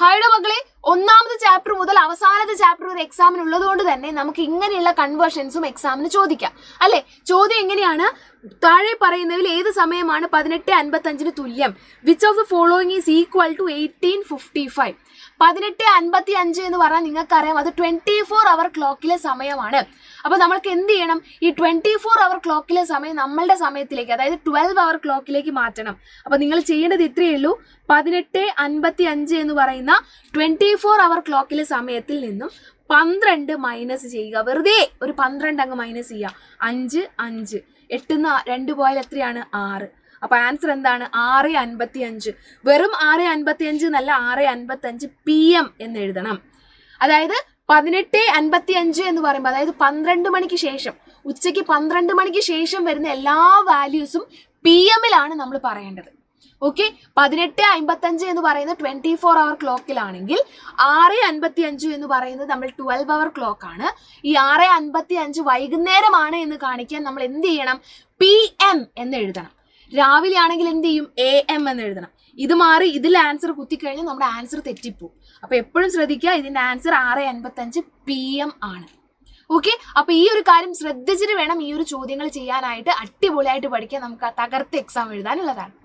ഹായുടെ മക്കളെ, ഒന്നാമത്തെ ചാപ്റ്റർ മുതൽ അവസാനത്തെ ചാപ്റ്റർ വരെ എക്സാമിന് ഉള്ളത് കൊണ്ട് തന്നെ നമുക്ക് ഇങ്ങനെയുള്ള കൺവേർഷൻസും എക്സാമിന് ചോദിക്കാം അല്ലെ. ചോദ്യം എങ്ങനെയാണ്? താഴെ പറയുന്നതിൽ ഏത് സമയമാണ് 18:55 തുല്യം? Which of the following is equal to 18:55? 18:55 എന്ന് പറഞ്ഞാൽ നിങ്ങൾക്കറിയാം അത് 24 അവർ ക്ലോക്കിലെ സമയമാണ്. അപ്പൊ നമ്മൾക്ക് എന്ത് ചെയ്യണം? ഈ 24 അവർ ക്ലോക്കിലെ സമയം നമ്മളുടെ സമയത്തിലേക്ക്, അതായത് 12 അവർ ക്ലോക്കിലേക്ക് മാറ്റണം. അപ്പൊ നിങ്ങൾ ചെയ്യേണ്ടത് ഇത്രയേ ഉള്ളൂ. 18:55 എന്ന് പറയുന്ന 24 അവർ ക്ലോക്കിലെ സമയത്തിൽ നിന്നും 12 മൈനസ് ചെയ്യുക. വെറുതെ ഒരു 12 അങ്ങ് മൈനസ് ചെയ്യുക. 5 5 8 2 പോയാൽ എത്രയാണ്? 6. അപ്പൊ ആൻസർ എന്താണ്? 6:55. വെറും 6:55 എന്നല്ല, 6:55 PM എന്ന് എഴുതണം. അതായത് 18:55 എന്ന് പറയുമ്പോൾ, അതായത് 12 മണിക്ക് ശേഷം, ഉച്ചയ്ക്ക് 12 മണിക്ക് ശേഷം വരുന്ന എല്ലാ വാല്യൂസും PM-ലാണ് നമ്മൾ പറയേണ്ടത്. ഓക്കെ, 18:55 എന്ന് പറയുന്നത് 24 അവർ ക്ലോക്കിലാണെങ്കിൽ 6:55 എന്ന് പറയുന്നത് നമ്മൾ 12 അവർ ക്ലോക്ക് ആണ്. ഈ 6:55 വൈകുന്നേരമാണ് എന്ന് കാണിക്കാൻ നമ്മൾ എന്ത് ചെയ്യണം? PM എന്ന് എഴുതണം. രാവിലെ ആണെങ്കിൽ എന്ത് ചെയ്യും? AM എന്ന് എഴുതണം. ഇത് മാറി ഇതിൽ ആൻസർ കുത്തിക്കഴിഞ്ഞാൽ നമ്മുടെ ആൻസർ തെറ്റിപ്പോവും. അപ്പൊ എപ്പോഴും ശ്രദ്ധിക്കുക, ഇതിന്റെ ആൻസർ 6:55 PM ആണ്. ഓക്കെ, അപ്പൊ ഈ ഒരു കാര്യം ശ്രദ്ധിച്ചിട്ട് വേണം ഈ ഒരു ചോദ്യങ്ങൾ ചെയ്യാനായിട്ട്. അടിപൊളിയായിട്ട് പഠിക്കാൻ, നമുക്ക് തകർത്ത് എക്സാം എഴുതാനുള്ളതാണ്.